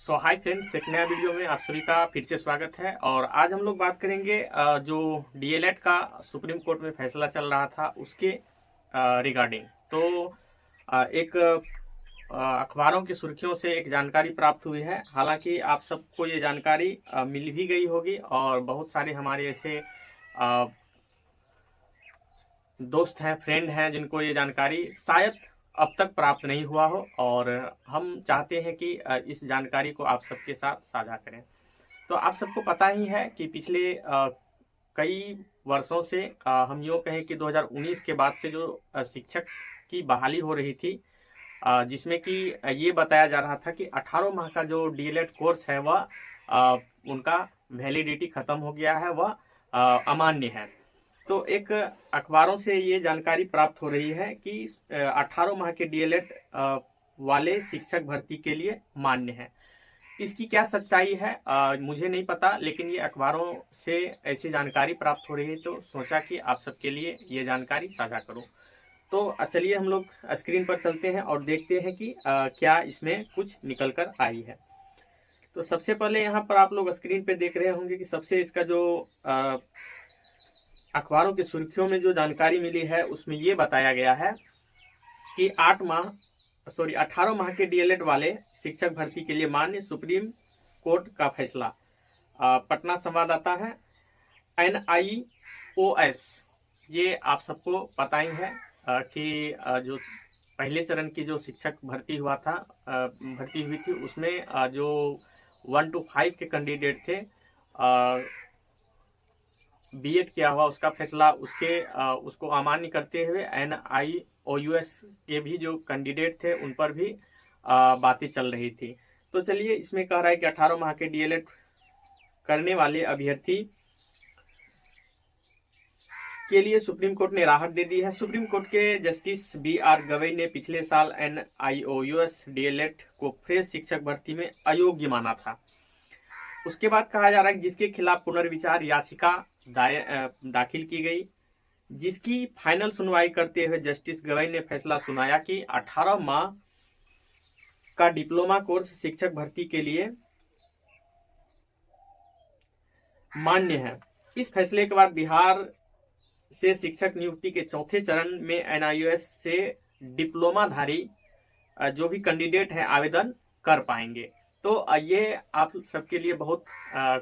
Hi friends, एक नया video में आप सभी का फिर से स्वागत है। और आज हम लोग बात करेंगे जो डीएलएड का सुप्रीम कोर्ट में फैसला चल रहा था उसके रिगार्डिंग। तो एक अखबारों की सुर्खियों से एक जानकारी प्राप्त हुई है। हालांकि आप सबको ये जानकारी मिल भी गई होगी और बहुत सारे हमारे ऐसे दोस्त हैं, फ्रेंड हैं जिनको ये जानकारी शायद अब तक प्राप्त नहीं हुआ हो, और हम चाहते हैं कि इस जानकारी को आप सबके साथ साझा करें। तो आप सबको पता ही है कि पिछले कई वर्षों से हम यूँ कहें कि 2019 के बाद से जो शिक्षक की बहाली हो रही थी, जिसमें कि ये बताया जा रहा था कि 18 माह का जो डीएलएड कोर्स है वह उनका वैलिडिटी खत्म हो गया है, वह अमान्य है। तो एक अखबारों से ये जानकारी प्राप्त हो रही है कि 18 माह के डीएलएड वाले शिक्षक भर्ती के लिए मान्य है। इसकी क्या सच्चाई है मुझे नहीं पता, लेकिन ये अखबारों से ऐसी जानकारी प्राप्त हो रही है, तो सोचा कि आप सबके लिए ये जानकारी साझा करूं। तो चलिए हम लोग स्क्रीन पर चलते हैं और देखते हैं कि क्या इसमें कुछ निकल कर आई है। तो सबसे पहले यहाँ पर आप लोग स्क्रीन पे देख रहे होंगे कि सबसे इसका जो अखबारों की सुर्खियों में जो जानकारी मिली है उसमें ये बताया गया है कि 18 माह के डीएलएड वाले शिक्षक भर्ती के लिए मान्य, सुप्रीम कोर्ट का फैसला। पटना संवाददाता है NIOS। ये आप सबको पता ही है कि जो पहले चरण की जो शिक्षक भर्ती हुई थी उसमें जो 1 to 5 के कैंडिडेट थे, बीएड किया हुआ, उसका फैसला उसको अमान्य करते हुए NIOS के भी जो कैंडिडेट थे उन पर भी बातें चल रही थी। तो चलिए, इसमें कह रहा है कि 18 माह के डीएलएड करने वाले अभ्यर्थी के लिए सुप्रीम कोर्ट ने राहत दे दी है। सुप्रीम कोर्ट के जस्टिस BR गवई ने पिछले साल NIOS डीएलएड को फ्रेश शिक्षक भर्ती में अयोग्य माना था। उसके बाद कहा जा रहा है कि जिसके खिलाफ पुनर्विचार याचिका दाखिल की गई, जिसकी फाइनल सुनवाई करते हुए जस्टिस गवई ने फैसला सुनाया कि 18 माह का डिप्लोमा कोर्स शिक्षक भर्ती के लिए मान्य है। इस फैसले के बाद बिहार से शिक्षक नियुक्ति के चौथे चरण में NIOS से डिप्लोमाधारी जो भी कैंडिडेट हैं आवेदन कर पाएंगे। तो ये आप सबके लिए बहुत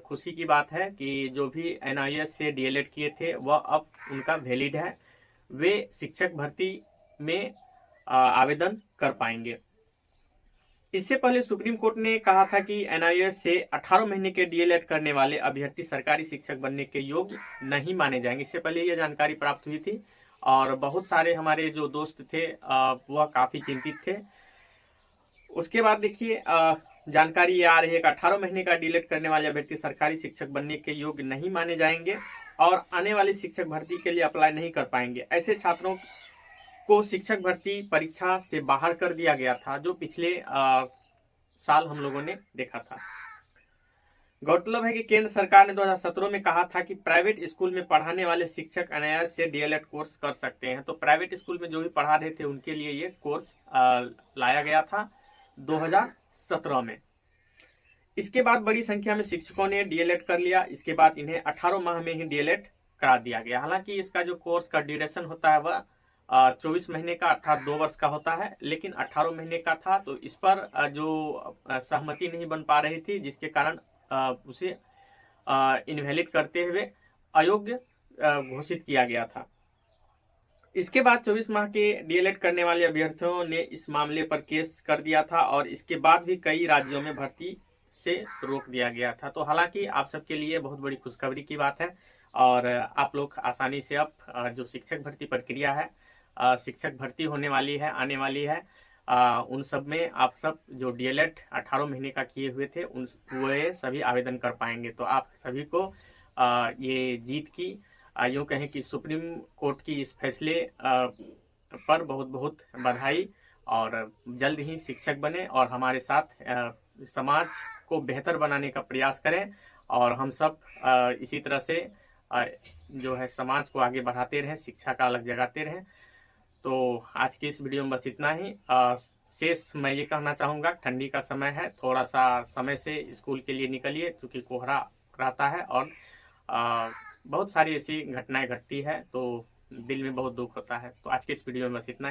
खुशी की बात है कि जो भी NIOS से डीएलएड किए थे वह अब उनका वैलिड है, वे शिक्षक भर्ती में आवेदन कर पाएंगे। इससे पहले सुप्रीम कोर्ट ने कहा था कि NIOS से 18 महीने के डीएलएड करने वाले अभ्यर्थी सरकारी शिक्षक बनने के योग्य नहीं माने जाएंगे। इससे पहले यह जानकारी प्राप्त हुई थी और बहुत सारे हमारे जो दोस्त थे वह काफी चिंतित थे। उसके बाद देखिए, जानकारी ये आ रही है कि 18 महीने का डीएलएड करने वाले अभ्यर्थी सरकारी शिक्षक बनने के योग्य नहीं माने जाएंगे और आने वाली शिक्षक भर्ती के लिए अप्लाई नहीं कर पाएंगे। ऐसे छात्रों को शिक्षक भर्ती परीक्षा से बाहर कर दिया गया था, जो पिछले साल हम लोगों ने देखा था। गौरतलब है कि केंद्र सरकार ने 2017 में कहा था कि प्राइवेट स्कूल में पढ़ाने वाले शिक्षक NIOS से डीएलएड कोर्स कर सकते हैं। तो प्राइवेट स्कूल में जो भी पढ़ा रहे थे उनके लिए ये कोर्स लाया गया था 2017 में। इसके बाद बड़ी संख्या में शिक्षकों ने डीएलएड कर लिया। इसके बाद इन्हें 18 माह में ही डीएलएड करा दिया गया। हालांकि इसका जो कोर्स का ड्यूरेशन होता है वह 24 महीने का अर्थात 2 वर्ष का होता है, लेकिन 18 महीने का था, तो इस पर जो सहमति नहीं बन पा रही थी, जिसके कारण उसे इनवैलिड करते हुए अयोग्य घोषित किया गया था। इसके बाद 24 माह के डीएलएड करने वाले अभ्यर्थियों ने इस मामले पर केस कर दिया था और इसके बाद भी कई राज्यों में भर्ती से रोक दिया गया था। तो हालांकि आप सबके लिए बहुत बड़ी खुशखबरी की बात है और आप लोग आसानी से अब जो शिक्षक भर्ती प्रक्रिया है, शिक्षक भर्ती होने वाली है, आने वाली है, उन सब में आप सब जो डीएलएड 18 महीने का किए हुए थे उन वे सभी आवेदन कर पाएंगे। तो आप सभी को ये जीत की, यूँ कहें कि सुप्रीम कोर्ट की इस फैसले पर बहुत बहुत बधाई, और जल्द ही शिक्षक बने और हमारे साथ समाज को बेहतर बनाने का प्रयास करें और हम सब इसी तरह से जो है समाज को आगे बढ़ाते रहें, शिक्षा का अलग जगाते रहें। तो आज की इस वीडियो में बस इतना ही। शेष मैं ये कहना चाहूँगा, ठंडी का समय है, थोड़ा सा समय से स्कूल के लिए निकलिए, क्योंकि कोहरा रहता है और बहुत सारी ऐसी घटनाएं घटती है, तो दिल में बहुत दुख होता है। तो आज के इस वीडियो में बस इतना ही।